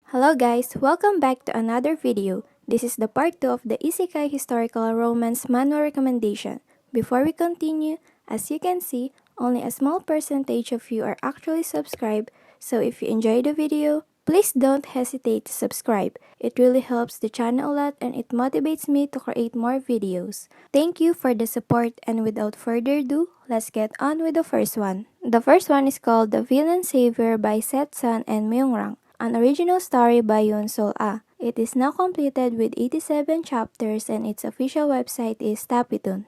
Hello guys, welcome back to another video. This is the part 2 of the Isekai historical romance Manhwa recommendation. Before we continue, as you can see, only a small percentage of you are actually subscribed, so if you enjoy the video, please don't hesitate to subscribe. It really helps the channel a lot and it motivates me to create more videos. Thank you for the support, and without further ado, let's get on with the first one. The first one is called The Villain's Savior by Set-san and Myungrang, an original story by Yoon Sol-ah. It is now completed with 87 chapters and its official website is Webtoon.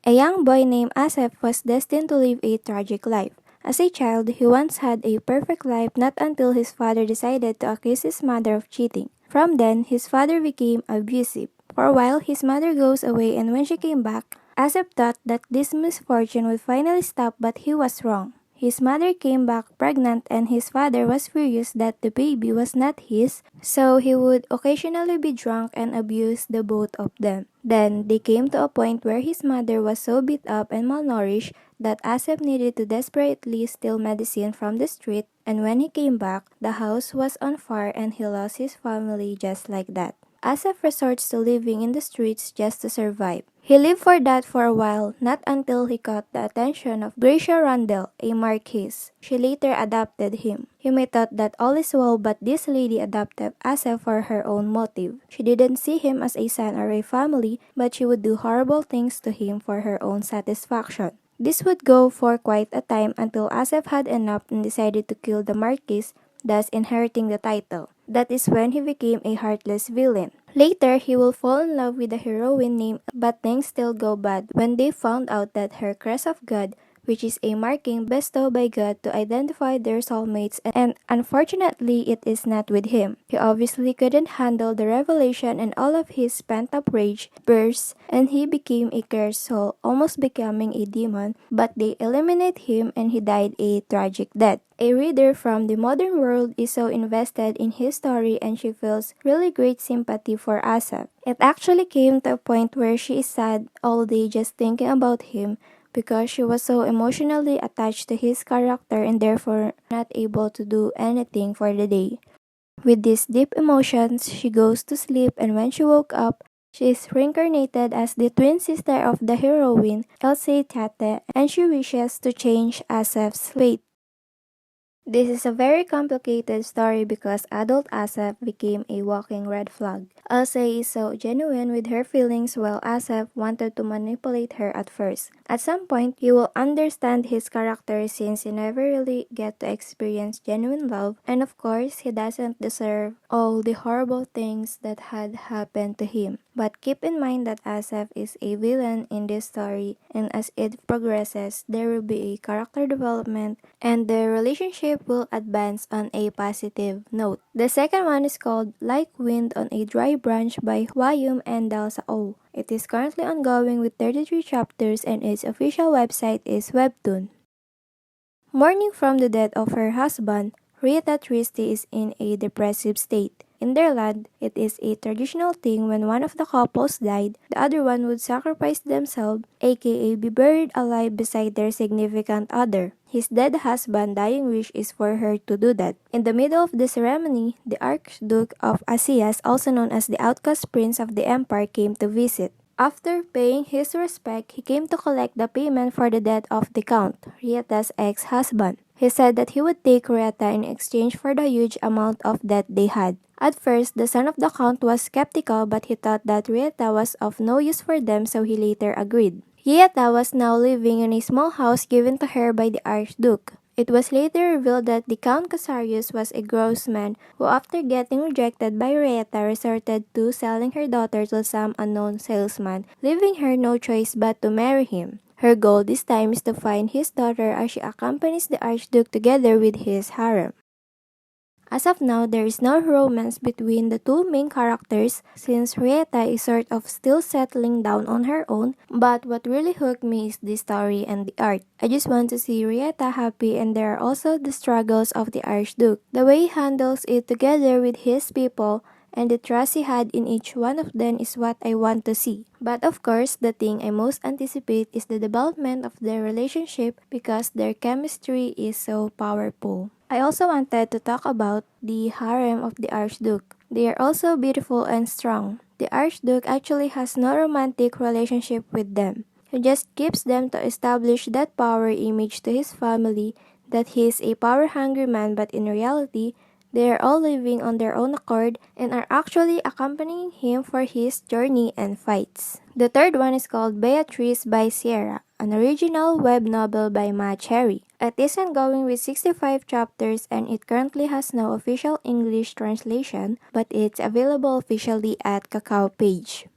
A young boy named Asef was destined to live a tragic life. As a child, he once had a perfect life not until his father decided to accuse his mother of cheating. From then, his father became abusive. For a while, his mother goes away, and when she came back, Asef thought that this misfortune would finally stop, but he was wrong. His mother came back pregnant and his father was furious that the baby was not his, so he would occasionally be drunk and abuse the both of them. Then they came to a point where his mother was so beat up and malnourished that Asep needed to desperately steal medicine from the street, and when he came back, the house was on fire and he lost his family just like that. Asaf resorts to living in the streets just to survive. He lived for that for a while, not until he caught the attention of Gracia Rundle, a marquise. She later adopted him. You may thought that all is well, but this lady adopted Asaf for her own motive. She didn't see him as a son or a family, but she would do horrible things to him for her own satisfaction. This would go for quite a time until Asaf had enough and decided to kill the marquise, thus inheriting the title. That is when he became a heartless villain. Later, he will fall in love with a heroine named, but things still go bad when they found out that her crest of God, which is a marking bestowed by God to identify their soulmates, and unfortunately it is not with him. He obviously couldn't handle the revelation and all of his pent-up rage burst and he became a cursed soul, almost becoming a demon, but they eliminate him and he died a tragic death. A reader from the modern world is so invested in his story and she feels really great sympathy for Asaf. It actually came to a point where she is sad all day just thinking about him, because she was so emotionally attached to his character and therefore not able to do anything for the day. With these deep emotions, she goes to sleep, and when she woke up, she is reincarnated as the twin sister of the heroine, Elsie Tate, and she wishes to change Asaf's fate. This is a very complicated story because adult Asaf became a walking red flag. Elsa is so genuine with her feelings while Asaf wanted to manipulate her at first. At some point, you will understand his character since you never really get to experience genuine love, and of course, he doesn't deserve all the horrible things that had happened to him. But keep in mind that Asaf is a villain in this story, and as it progresses, there will be a character development and the relationship will advance on a positive note. The second one is called Like Wind on a Dry Branch by Hwayum and Dal Sao. It is currently ongoing with 33 chapters and its official website is Webtoon. Mourning from the death of her husband, Rita Tristi is in a depressive state. In their land, it is a traditional thing when one of the couples died, the other one would sacrifice themselves, aka be buried alive beside their significant other. His dead husband's dying wish is for her to do that. In the middle of the ceremony, the Archduke of Asias, also known as the outcast prince of the empire, came to visit. After paying his respect, he came to collect the payment for the death of the Count, Rieta's ex-husband. He said that he would take Rieta in exchange for the huge amount of debt they had. At first, the son of the Count was skeptical, but he thought that Rieta was of no use for them, so he later agreed. Rieta was now living in a small house given to her by the Archduke. It was later revealed that the Count Casarius was a gross man who, after getting rejected by Rieta, resorted to selling her daughter to some unknown salesman, leaving her no choice but to marry him. Her goal this time is to find his daughter as she accompanies the Archduke together with his harem. As of now, there is no romance between the two main characters since Rieta is sort of still settling down on her own, but what really hooked me is the story and the art. I just want to see Rieta happy, and there are also the struggles of the Archduke, the way he handles it together with his people, and the trust he had in each one of them is what I want to see. But of course, the thing I most anticipate is the development of their relationship because their chemistry is so powerful. I also wanted to talk about the harem of the Archduke. They are also beautiful and strong. The Archduke actually has no romantic relationship with them. He just keeps them to establish that power image to his family that he is a power-hungry man, but in reality, they are all living on their own accord and are actually accompanying him for his journey and fights. The third one is called Beatrice by Sierra, an original web novel by Ma Cherry. It is ongoing with 65 chapters and it currently has no official English translation, but it's available officially at Kakao page.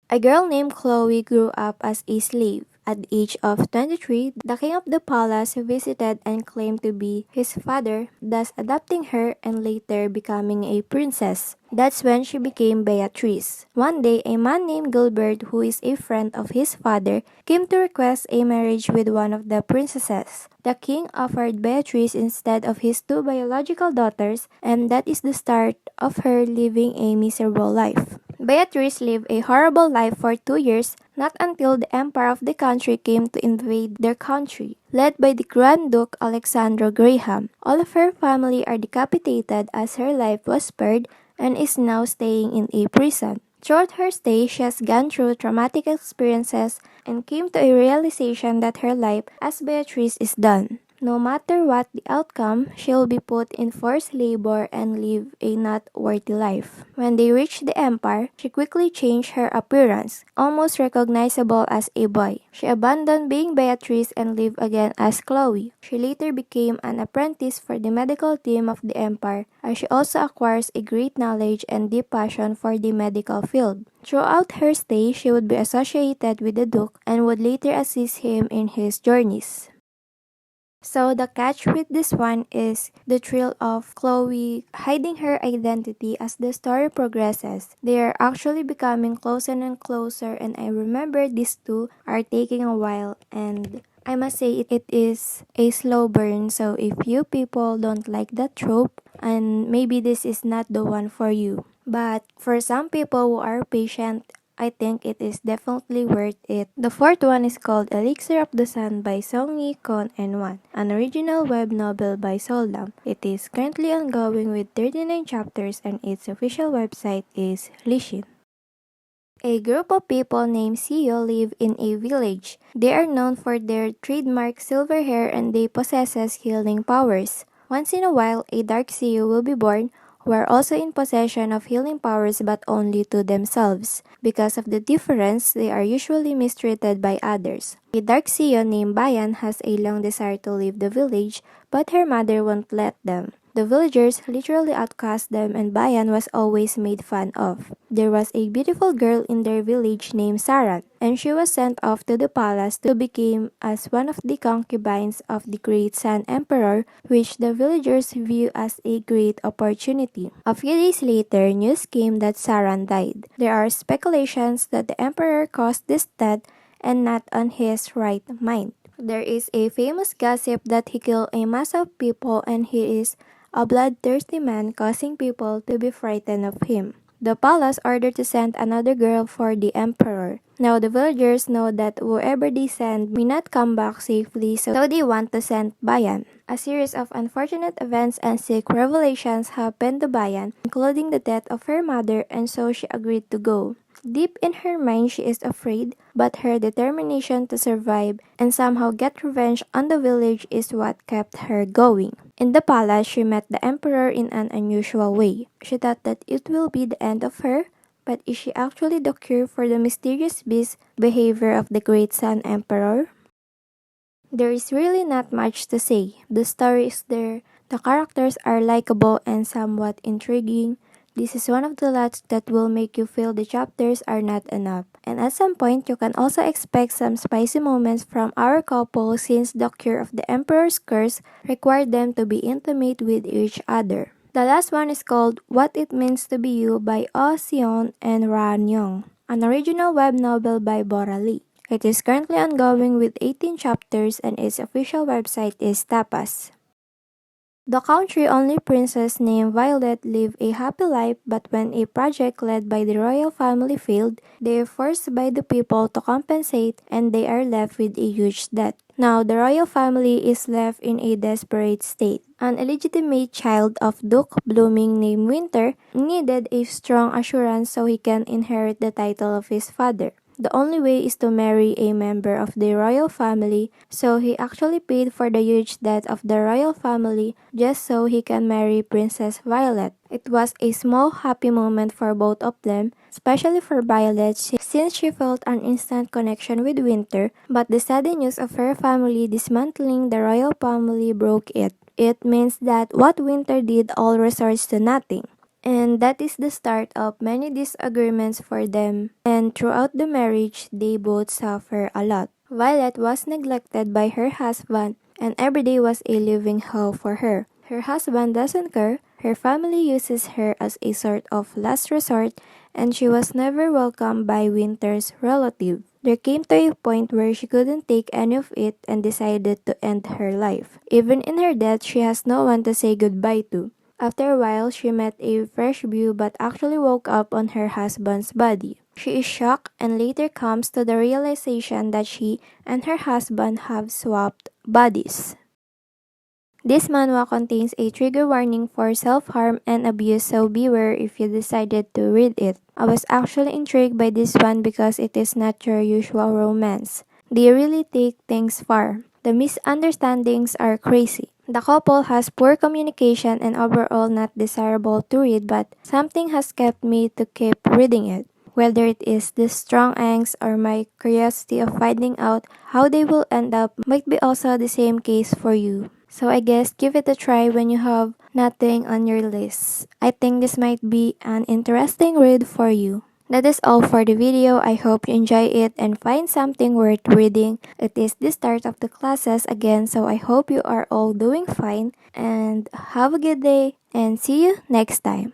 A girl named Chloe grew up as a slave. At the age of 23, the king of the palace visited and claimed to be his father, thus adopting her and later becoming a princess. That's when she became Beatrice. One day, a man named Gilbert, who is a friend of his father, came to request a marriage with one of the princesses. The king offered Beatrice instead of his two biological daughters, and that is the start of her living a miserable life. Beatrice lived a horrible life for 2 years, not until the emperor of the country came to invade their country, led by the Grand Duke Alexander Graham. All of her family are decapitated as her life was spared and is now staying in a prison. Throughout her stay, she has gone through traumatic experiences and came to a realization that her life as Beatrice is done. No matter what the outcome, she'll be put in forced labor and live a not worthy life. When they reached the empire, she quickly changed her appearance, almost recognizable as a boy. She abandoned being Beatrice and lived again as Chloe. She later became an apprentice for the medical team of the empire, as she also acquires a great knowledge and deep passion for the medical field. Throughout her stay, she would be associated with the Duke and would later assist him in his journeys. So the catch with this one is the thrill of Chloe hiding her identity as the story progresses. They are actually becoming closer and closer, and I remember these two are taking a while, and I must say it is a slow burn. So if you people don't like that trope, and maybe this is not the one for you. But for some people who are patient, I think it is definitely worth it. The fourth one is called Elixir of the Sun by Song Yi Kon and Wan, an original web novel by Soldam. It is currently ongoing with 39 chapters and its official website is Lishin. A group of people named Seo live in a village. They are known for their trademark silver hair and they possess healing powers. Once in a while, a dark Seo will be born who are also in possession of healing powers but only to themselves. Because of the difference, they are usually mistreated by others. A dark Seo named Bayan has a long desire to leave the village, but her mother won't let them. The villagers literally outcast them and Bayan was always made fun of. There was a beautiful girl in their village named Saran, and she was sent off to the palace to become as one of the concubines of the great Sun Emperor, which the villagers view as a great opportunity. A few days later, news came that Saran died. There are speculations that the emperor caused this death and not on his right mind. There is a famous gossip that he killed a mass of people and he is a bloodthirsty man causing people to be frightened of him. The palace ordered to send another girl for the emperor. Now the villagers know that whoever they send may not come back safely, so they want to send Bayan. A series of unfortunate events and sick revelations happened to Bayan, including the death of her mother, and so she agreed to go. Deep in her mind, she is afraid, but her determination to survive and somehow get revenge on the village is what kept her going. In the palace, she met the emperor in an unusual way. She thought that it will be the end of her, but is she actually the cure for the mysterious beast behavior of the great Sun Emperor? There is really not much to say. The story is there, the characters are likable and somewhat intriguing. This is one of the lots that will make you feel the chapters are not enough. And at some point, you can also expect some spicy moments from our couple since the cure of the Emperor's curse required them to be intimate with each other. The last one is called What It Means to Be You by Oh Seon and Ran Young, an original web novel by Bora Lee. It is currently ongoing with 18 chapters and its official website is Tapas. The country only princess named Violet lived a happy life, but when a project led by the royal family failed, they are forced by the people to compensate and they are left with a huge debt. Now, the royal family is left in a desperate state. An illegitimate child of Duke Blooming named Winter needed a strong assurance so he can inherit the title of his father. The only way is to marry a member of the royal family, so he actually paid for the huge debt of the royal family just so he can marry Princess Violet. It was a small happy moment for both of them, especially for Violet since she felt an instant connection with Winter, but the sudden news of her family dismantling the royal family broke it. It means that what Winter did all resorts to nothing. And that is the start of many disagreements for them. And throughout the marriage, they both suffer a lot. Violet was neglected by her husband, and every day was a living hell for her. Her husband doesn't care, her family uses her as a sort of last resort, and she was never welcomed by Winter's relative. There came to a point where she couldn't take any of it and decided to end her life. Even in her death, she has no one to say goodbye to. After a while, she met a fresh view but actually woke up on her husband's body. She is shocked and later comes to the realization that she and her husband have swapped bodies. This manhwa contains a trigger warning for self-harm and abuse, so beware if you decided to read it. I was actually intrigued by this one because it is not your usual romance. They really take things far. The misunderstandings are crazy. The couple has poor communication and overall not desirable to read, but something has kept me to keep reading it. Whether it is the strong angst or my curiosity of finding out how they will end up might be also the same case for you. So I guess give it a try when you have nothing on your list. I think this might be an interesting read for you. That is all for the video. I hope you enjoy it and find something worth reading. It is the start of the classes again, so I hope you are all doing fine and have a good day and see you next time.